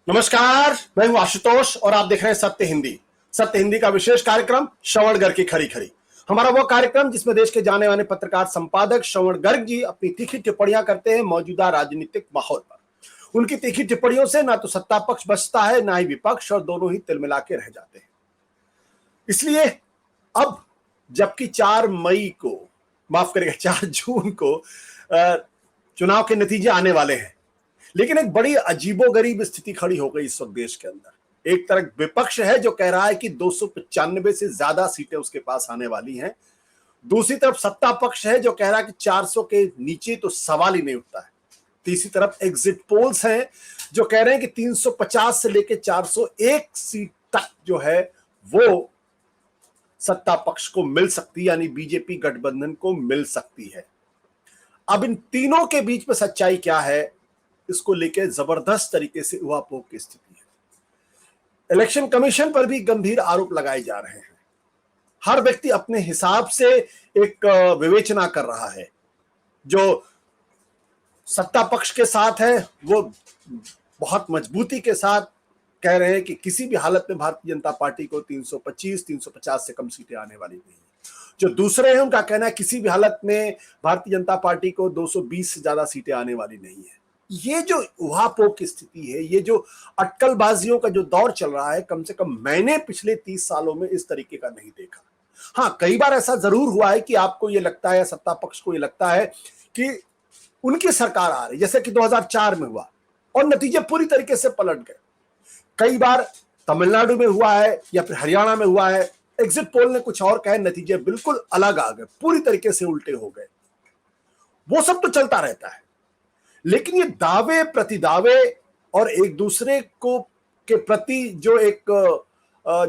नमस्कार, मैं हूं आशुतोष और आप देख रहे हैं सत्य हिंदी। सत्य हिंदी का विशेष कार्यक्रम श्रवण गर्ग की खरी खरी। हमारा वो कार्यक्रम जिसमें देश के जाने माने पत्रकार संपादक श्रवण गर्ग जी अपनी तीखी टिप्पणियां करते हैं मौजूदा राजनीतिक माहौल पर। उनकी तीखी टिप्पणियों से ना तो सत्ता पक्ष बचता है, ना ही विपक्ष, और दोनों ही तिलमिला के रह जाते हैं। इसलिए अब जबकि 4 मई को, माफ करिएगा 4 जून को चुनाव के नतीजे आने वाले हैं, लेकिन एक बड़ी अजीबोगरीब स्थिति खड़ी हो गई इस वक्त देश के अंदर। एक तरफ विपक्ष है जो कह रहा है कि 295 से ज्यादा सीटें उसके पास आने वाली हैं। दूसरी तरफ सत्ता पक्ष है जो कह रहा है कि 400 के नीचे तो सवाल ही नहीं उठता है। तीसरी तरफ एग्जिट पोल्स हैं जो कह रहे हैं कि 350 से लेकर 401 सीट तक जो है वो सत्ता पक्ष को मिल सकती है, यानी बीजेपी गठबंधन को मिल सकती है। अब इन तीनों के बीच में सच्चाई क्या है, इसको लेकर जबरदस्त तरीके से उहापोह की स्थिति है। इलेक्शन कमीशन पर भी गंभीर आरोप लगाए जा रहे हैं। हर व्यक्ति अपने हिसाब से एक विवेचना कर रहा है। जो सत्ता पक्ष के साथ है वो बहुत मजबूती के साथ कह रहे हैं कि किसी भी हालत में भारतीय जनता पार्टी को 325-350 से कम सीटें आने वाली नहीं। जो दूसरे हैं उनका कहना है किसी भी हालत में भारतीय जनता पार्टी को 220 से ज्यादा सीटें आने वाली नहीं है। ये जो उहापोह की स्थिति है, ये जो अटकलबाजियों का जो दौर चल रहा है, कम से कम मैंने पिछले 30 सालों में इस तरीके का नहीं देखा। हाँ, कई बार ऐसा जरूर हुआ है कि आपको ये लगता है, सत्ता पक्ष को ये लगता है कि उनकी सरकार आ रही, जैसे कि 2004 में हुआ और नतीजे पूरी तरीके से पलट गए। कई बार तमिलनाडु में हुआ है या फिर हरियाणा में हुआ है, एग्जिट पोल ने कुछ और कहे, नतीजे बिल्कुल अलग आ गए, पूरी तरीके से उल्टे हो गए। वो सब तो चलता रहता है, लेकिन ये दावे प्रतिदावे और एक दूसरे को के प्रति जो एक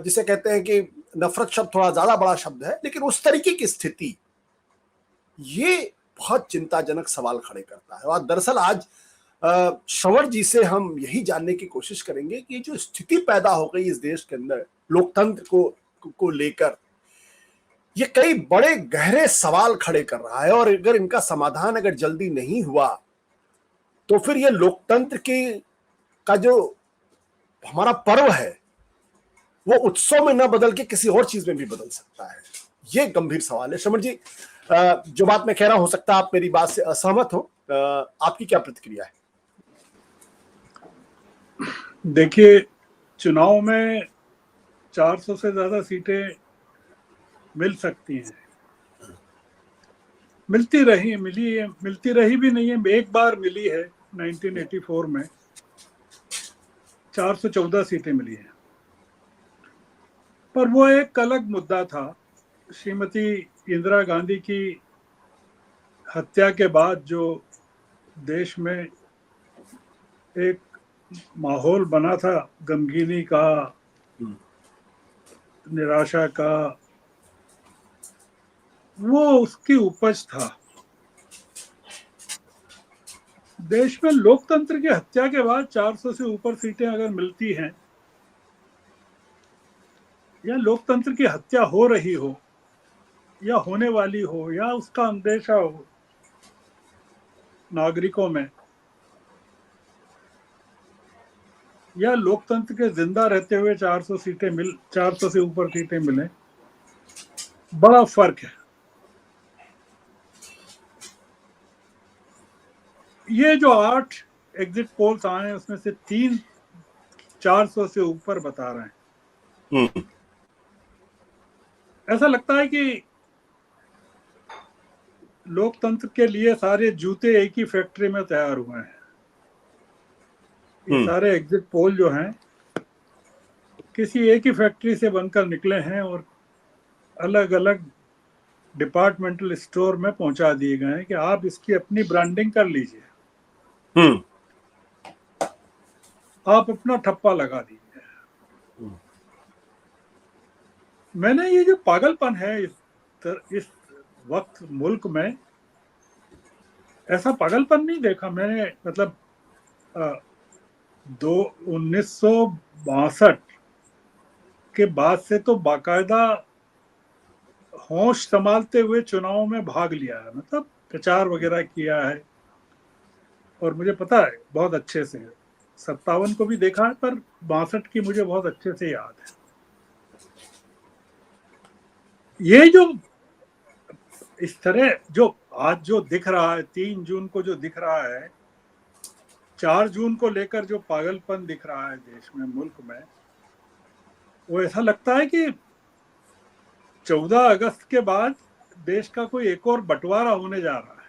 जिसे कहते हैं कि नफरत शब्द थोड़ा ज्यादा बड़ा शब्द है, लेकिन उस तरीके की स्थिति ये बहुत चिंताजनक सवाल खड़े करता है। और दरअसल आज श्रवण जी से हम यही जानने की कोशिश करेंगे कि जो स्थिति पैदा हो गई इस देश के अंदर लोकतंत्र को लेकर, ये कई बड़े गहरे सवाल खड़े कर रहा है। और अगर इनका समाधान अगर जल्दी नहीं हुआ तो फिर ये लोकतंत्र का जो हमारा पर्व है वो उत्सव में न बदल के किसी और चीज में भी बदल सकता है। ये गंभीर सवाल है। श्रवण जी, जो बात मैं कह रहा हूं, हो सकता है आप मेरी बात से असहमत हो, आपकी क्या प्रतिक्रिया है? देखिए, चुनाव में 400 से ज्यादा सीटें मिल सकती हैं, मिलती रही भी नहीं है। एक बार मिली है 1984 में 414 सीटें मिली हैं, पर वो एक अलग मुद्दा था। श्रीमती इंदिरा गांधी की हत्या के बाद जो देश में एक माहौल बना था गमगीनी का, निराशा का, वो उसकी उपज था। देश में लोकतंत्र की हत्या के बाद 400 से ऊपर सीटें अगर मिलती हैं या लोकतंत्र की हत्या हो रही हो या होने वाली हो या उसका अंदेशा हो नागरिकों में, या लोकतंत्र के जिंदा रहते हुए 400 से ऊपर सीटें मिले, बड़ा फर्क है। ये जो 8 एग्जिट पोल्स आए हैं उसमें से 3 400 से ऊपर बता रहे हैं। ऐसा लगता है कि लोकतंत्र के लिए सारे जूते एक ही फैक्ट्री में तैयार हुए हैं। ये सारे एग्जिट पोल जो हैं किसी एक ही फैक्ट्री से बनकर निकले हैं और अलग अलग डिपार्टमेंटल स्टोर में पहुंचा दिए गए हैं कि आप इसकी अपनी ब्रांडिंग कर लीजिए, आप अपना ठप्पा लगा दीजिए। मैंने ये जो पागलपन है इस वक्त मुल्क में, ऐसा पागलपन नहीं देखा मैंने। मतलब 1962 के बाद से तो बाकायदा होश संभालते हुए चुनाव में भाग लिया है, मतलब प्रचार वगैरह किया है, और मुझे पता है बहुत अच्छे से है। 57 को भी देखा है, पर 62 की मुझे बहुत अच्छे से याद है। ये जो इस तरह जो आज जो दिख रहा है, 3 जून को जो दिख रहा है, 4 जून को लेकर जो पागलपन दिख रहा है देश में, मुल्क में, वो ऐसा लगता है कि 14 अगस्त के बाद देश का कोई एक और बंटवारा होने जा रहा है।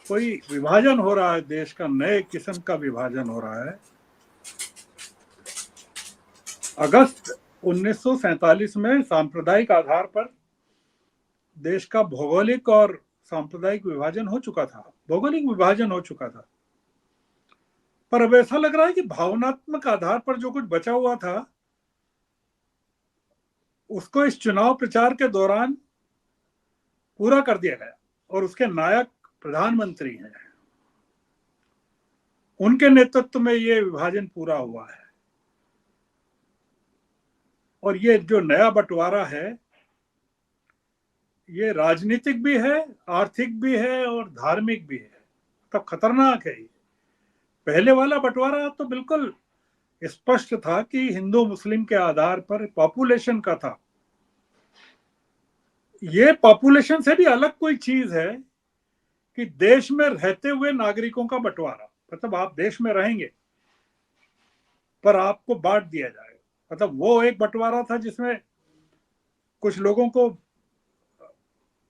कोई विभाजन हो रहा है देश का, नए किस्म का विभाजन हो रहा है। अगस्त 1947 में सांप्रदायिक आधार पर देश का भौगोलिक और सांप्रदायिक विभाजन हो चुका था, भौगोलिक विभाजन हो चुका था। पर अब ऐसा लग रहा है कि भावनात्मक आधार पर जो कुछ बचा हुआ था, उसको इस चुनाव प्रचार के दौरान पूरा कर दिया गया, और उसके नायक प्रधानमंत्री हैं। उनके नेतृत्व में ये विभाजन पूरा हुआ है। और ये जो नया बंटवारा है, ये राजनीतिक भी है, आर्थिक भी है और धार्मिक भी है। तब खतरनाक है। पहले वाला बंटवारा तो बिल्कुल स्पष्ट था कि हिंदू मुस्लिम के आधार पर पॉपुलेशन का था। ये पॉपुलेशन से भी अलग कोई चीज है कि देश में रहते हुए नागरिकों का बंटवारा। मतलब आप देश में रहेंगे पर आपको बांट दिया जाएगा। मतलब वो एक बंटवारा था जिसमें कुछ लोगों को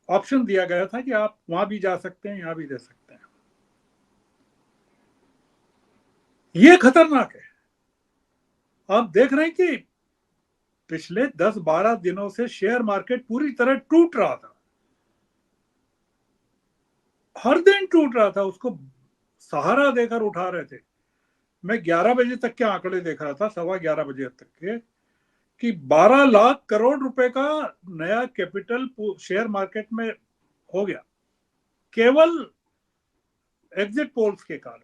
ऑप्शन दिया गया था कि आप वहां भी जा सकते हैं, यहां भी दे सकते हैं। ये खतरनाक है। आप देख रहे हैं कि पिछले 10-12 दिनों से शेयर मार्केट पूरी तरह टूट रहा था, हर दिन टूट रहा था। उसको सहारा देकर उठा रहे थे। मैं 11 बजे तक के आंकड़े देख रहा था, 11:15 बजे तक के, कि 12 लाख करोड़ रुपए का नया कैपिटल शेयर मार्केट में हो गया, केवल एग्जिट पोल्स के कारण।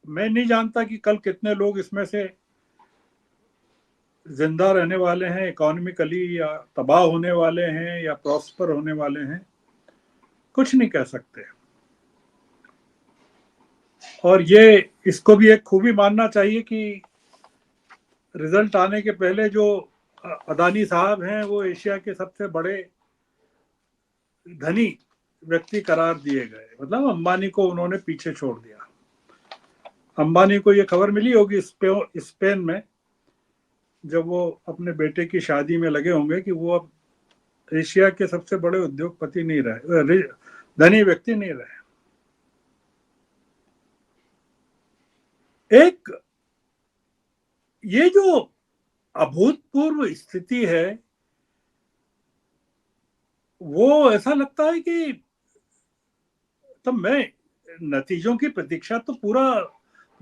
मैं नहीं जानता कि कल कितने लोग इसमें से जिंदा रहने वाले हैं इकोनॉमिकली, या तबाह होने वाले हैं, या प्रॉस्पर होने वाले हैं, कुछ नहीं कह सकते। और ये इसको भी एक खूबी मानना चाहिए कि रिजल्ट आने के पहले जो अदानी साहब हैं, वो एशिया के सबसे बड़े धनी व्यक्ति करार दिए गए। मतलब अंबानी को उन्होंने पीछे छोड़ दिया। अंबानी को ये खबर मिली होगी स्पेन में, जब वो अपने बेटे की शादी में लगे होंगे, कि वो अब एशिया के सबसे बड़े उद्योगपति नहीं रहे, धनी व्यक्ति नहीं रहे। एक ये जो अभूतपूर्व स्थिति है, वो ऐसा लगता है कि तब मैं नतीजों की प्रतीक्षा तो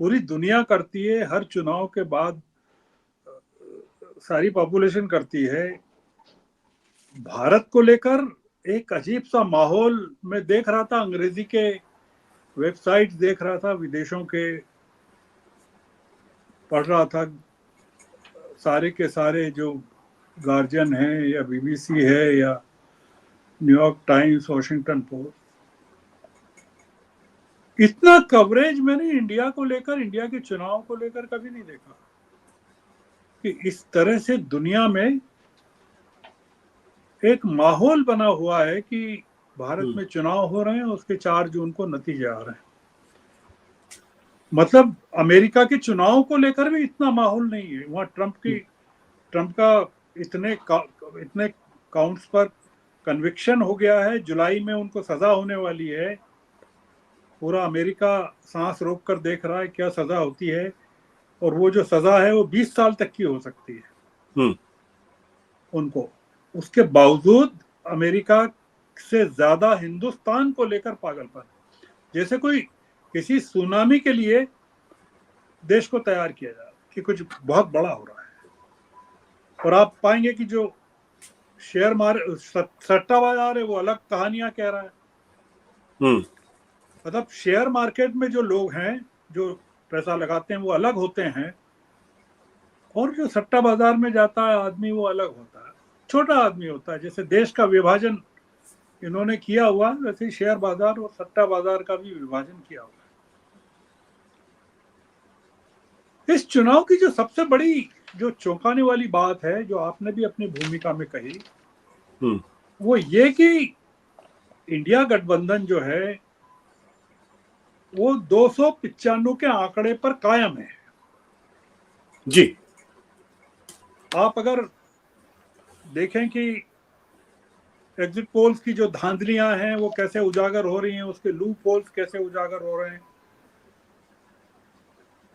पूरी दुनिया करती है, हर चुनाव के बाद सारी पॉपुलेशन करती है। भारत को लेकर एक अजीब सा माहौल मैं देख रहा था, अंग्रेजी के वेबसाइट देख रहा था, विदेशों के पढ़ रहा था। सारे के सारे जो गार्जियन है, या बीबीसी है, या न्यूयॉर्क टाइम्स, वॉशिंगटन पोस्ट, इतना कवरेज मैंने इंडिया को लेकर, इंडिया के चुनाव को लेकर कभी नहीं देखा कि इस तरह से दुनिया में एक माहौल बना हुआ है कि भारत में चुनाव हो रहे हैं, उसके 4 जून को नतीजे आ रहे हैं। मतलब अमेरिका के चुनाव को लेकर भी इतना माहौल नहीं है। वहां ट्रंप का इतने काउंट्स पर कन्विक्शन हो गया है, जुलाई में उनको सजा होने वाली है। पूरा अमेरिका सांस रोक कर देख रहा है क्या सजा होती है, और वो जो सजा है वो 20 साल तक की हो सकती है उनको। उसके बावजूद अमेरिका से ज्यादा हिंदुस्तान को लेकर पागलपन, जैसे कोई किसी सुनामी के लिए देश को तैयार किया जा रहा है कि कुछ बहुत बड़ा हो रहा है। और आप पाएंगे कि जो शेयर सट्टा बाजार है, वो अलग कहानियां कह रहा है। मतलब शेयर मार्केट में जो लोग हैं, जो पैसा लगाते हैं, वो अलग होते हैं, और जो सट्टा बाजार में जाता है आदमी, वो अलग होता है, छोटा आदमी होता है। जैसे देश का विभाजन इन्होंने किया हुआ, वैसे ही शेयर बाजार और सट्टा बाजार का भी विभाजन किया हुआ है। इस चुनाव की जो सबसे बड़ी जो चौंकाने वाली बात है, जो आपने भी अपनी भूमिका में कही, हम्म। वो ये कि इंडिया गठबंधन जो है वो 295 के आंकड़े पर कायम है। जी। आप अगर देखें कि एग्जिट पोल्स की जो धांधलियां हैं वो कैसे उजागर हो रही हैं, उसके लूप होल्स कैसे उजागर हो रहे हैं,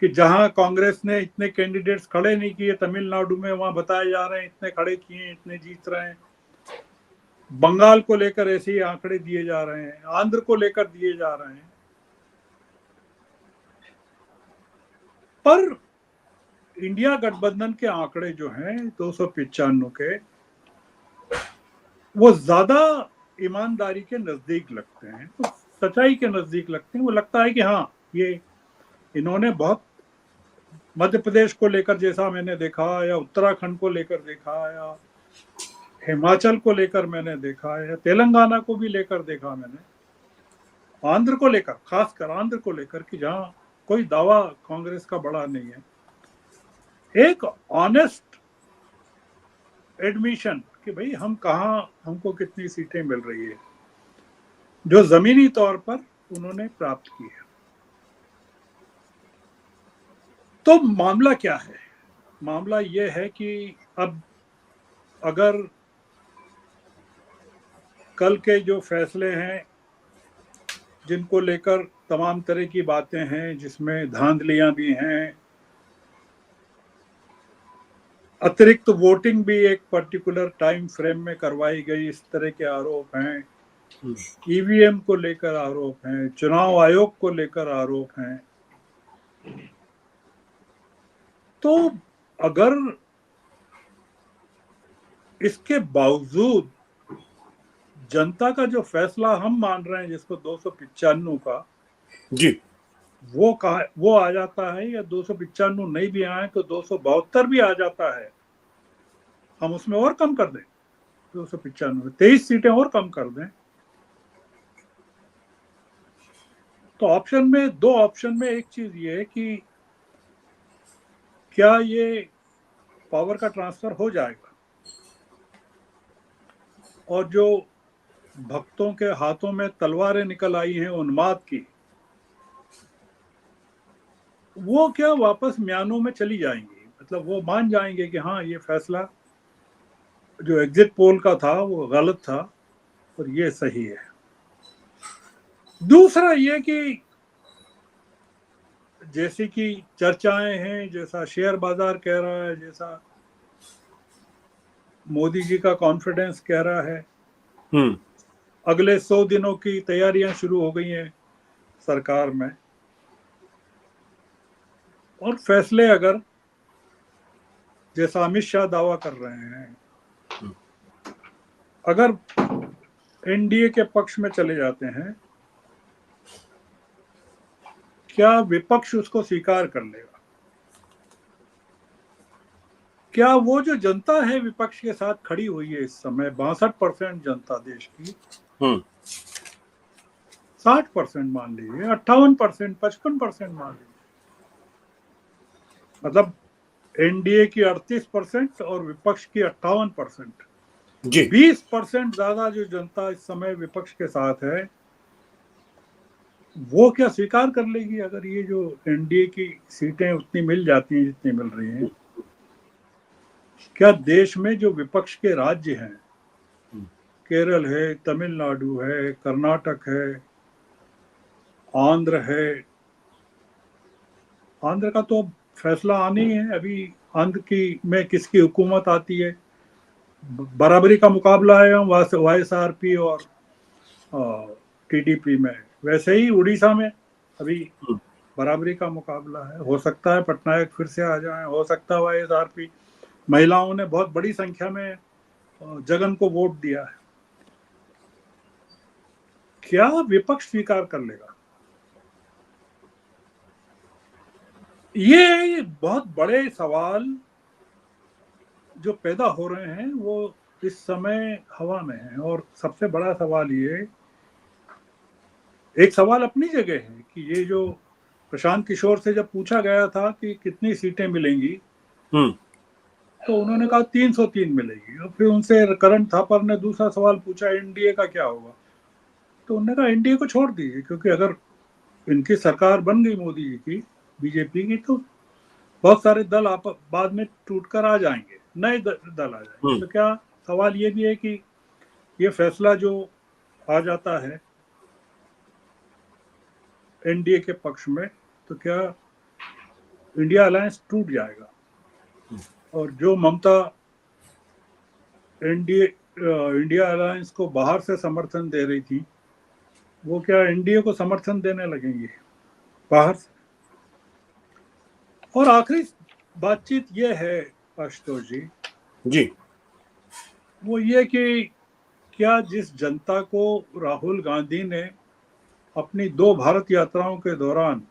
कि जहां कांग्रेस ने इतने कैंडिडेट्स खड़े नहीं किए तमिलनाडु में, वहां बताए जा रहे हैं इतने खड़े किए, इतने जीत रहे हैं। बंगाल को लेकर ऐसे ही आंकड़े दिए जा रहे हैं, आंध्र को लेकर दिए जा रहे हैं। पर इंडिया गठबंधन के आंकड़े जो हैं 295 के, वो ज्यादा ईमानदारी के नजदीक लगते हैं, तो सच्चाई के नजदीक लगते हैं। वो लगता है कि हाँ, ये इन्होंने बहुत मध्य प्रदेश को लेकर जैसा मैंने देखा, या उत्तराखंड को लेकर देखा, या हिमाचल को लेकर मैंने देखा, या तेलंगाना को भी लेकर देखा मैंने, आंध्र को लेकर, खासकर आंध्र को लेकर, कि जहां कोई दावा कांग्रेस का बड़ा नहीं है, एक ऑनेस्ट एडमिशन कि भाई हम कहाँ, हमको कितनी सीटें मिल रही है, जो जमीनी तौर पर उन्होंने प्राप्त की है। तो मामला क्या है? मामला यह है कि अब अगर कल के जो फैसले हैं, जिनको लेकर तमाम तरह की बातें हैं, जिसमें धांधलियां भी हैं, अतिरिक्त वोटिंग भी एक पर्टिकुलर टाइम फ्रेम में करवाई गई, इस तरह के आरोप हैं, ईवीएम को लेकर आरोप हैं, चुनाव आयोग को लेकर आरोप हैं। तो अगर इसके बावजूद जनता का जो फैसला हम मान रहे हैं, जिसको 295 का, जी। वो आ जाता है, या 295 नहीं भी आए तो 272 भी आ जाता है, हम उसमें और कम कर दें, 295 23 सीटें और कम कर दें, तो ऑप्शन में, दो ऑप्शन में एक चीज ये है कि क्या ये पावर का ट्रांसफर हो जाएगा, और जो भक्तों के हाथों में तलवारें निकल आई हैं उन्माद की, वो क्या वापस म्यानों में चली जाएंगी? मतलब वो मान जाएंगे कि हाँ, ये फैसला जो एग्जिट पोल का था वो गलत था और ये सही है। दूसरा ये कि जैसी कि चर्चाएं हैं, जैसा शेयर बाजार कह रहा है, जैसा मोदी जी का कॉन्फिडेंस कह रहा है, हम्म। अगले 100 दिनों की तैयारियां शुरू हो गई हैं सरकार में, और फैसले अगर जैसा अमित शाह दावा कर रहे हैं, अगर एनडीए के पक्ष में चले जाते हैं, क्या विपक्ष उसको स्वीकार कर लेगा? क्या वो जो जनता है विपक्ष के साथ खड़ी हुई है इस समय, 62% जनता देश की, हम्म। 60% मान लीजिए, 58%, 55% मान लीजिए, मतलब एनडीए की 38% और विपक्ष की 58%, जी। 20% ज्यादा जो जनता इस समय विपक्ष के साथ है, वो क्या स्वीकार कर लेगी अगर ये जो एनडीए की सीटें उतनी मिल जाती हैं जितनी मिल रही हैं? क्या देश में जो विपक्ष के राज्य हैं, केरल है, तमिलनाडु है, कर्नाटक है, आंध्र है, आंध्र का तो फैसला आना ही है अभी, आंध्र की में किसकी हुकूमत आती है, बराबरी का मुकाबला है वाईएसआरपी और टीडीपी में। वैसे ही उड़ीसा में अभी बराबरी का मुकाबला है, हो सकता है पटनायक फिर से आ जाए, हो सकता है वाईएसआरपी, महिलाओं ने बहुत बड़ी संख्या में जगन को वोट दिया है। क्या विपक्ष स्वीकार कर लेगा? ये बहुत बड़े सवाल जो पैदा हो रहे हैं, वो इस समय हवा में है। और सबसे बड़ा सवाल ये, एक सवाल अपनी जगह है कि ये जो प्रशांत किशोर से जब पूछा गया था कि कितनी सीटें मिलेंगी, तो उन्होंने कहा 303 मिलेगी। और फिर उनसे करण थापर ने दूसरा सवाल पूछा, एनडीए का क्या होगा, तो उन्होंने कहा एनडीए को छोड़ दीजिए, क्योंकि अगर इनकी सरकार बन गई मोदी जी की, बीजेपी की, तो बहुत सारे दल आप बाद में टूटकर आ जाएंगे, नए दल आ जाएंगे। तो क्या सवाल ये भी है कि ये फैसला जो आ जाता है एनडीए के पक्ष में, तो क्या इंडिया अलायंस टूट जाएगा? और जो ममता एनडीए इंडिया अलायंस को बाहर से समर्थन दे रही थी, वो क्या एनडीए को समर्थन देने लगेंगे बाहर से? और आखिरी बातचीत ये है आशुतोष जी, जी, वो ये कि क्या जिस जनता को राहुल गांधी ने अपनी 2 भारत यात्राओं के दौरान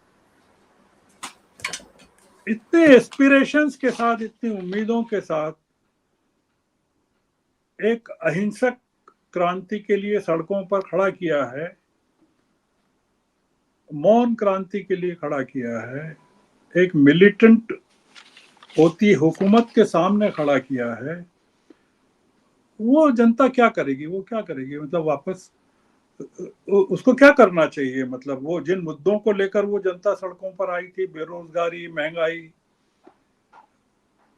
इतने एस्पिरेशंस के साथ, इतनी उम्मीदों के साथ एक अहिंसक क्रांति के लिए सड़कों पर खड़ा किया है, मौन क्रांति के लिए खड़ा किया है, एक मिलिटेंट होती हुकूमत के सामने खड़ा किया है, वो जनता क्या करेगी? वो क्या करेगी? मतलब वापस उसको क्या करना चाहिए? मतलब वो जिन मुद्दों को लेकर वो जनता सड़कों पर आई थी, बेरोजगारी, महंगाई,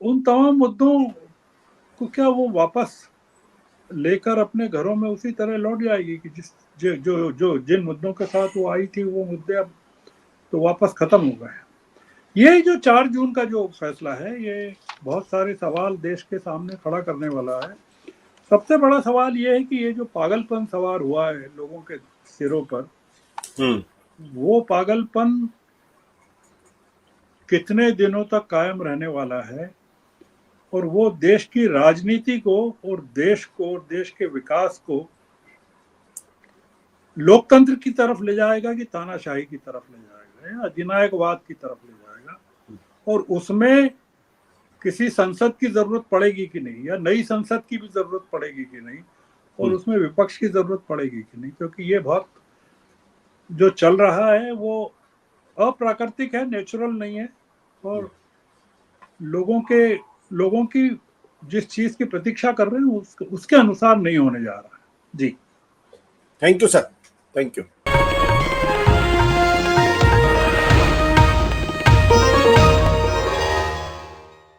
उन तमाम मुद्दों को क्या वो वापस लेकर अपने घरों में उसी तरह लौट जाएगी कि जो जिन मुद्दों के साथ वो आई थी, वो मुद्दे अब तो वापस खत्म हो गए? ये जो 4 जून का जो फैसला है, ये बहुत सारे सवाल देश के सामने खड़ा करने वाला है। सबसे बड़ा सवाल ये है कि ये जो पागलपन सवार हुआ है लोगों के सिरों पर, वो पागलपन कितने दिनों तक कायम रहने वाला है, और वो देश की राजनीति को और देश के विकास को लोकतंत्र की तरफ ले जाएगा कि तानाशाही की तरफ ले जाएगा, या अधिनायकवाद की तरफ ले जाएगा? और उसमें किसी संसद की जरूरत पड़ेगी कि नहीं, या नई संसद की भी जरूरत पड़ेगी कि नहीं, और उसमें विपक्ष की जरूरत पड़ेगी कि नहीं? क्योंकि ये बहुत जो चल रहा है वो अप्राकृतिक है, नेचुरल नहीं है, और लोगों की जिस चीज की प्रतीक्षा कर रहे हैं उसके अनुसार नहीं होने जा रहा है। जी, thank you sir, thank you.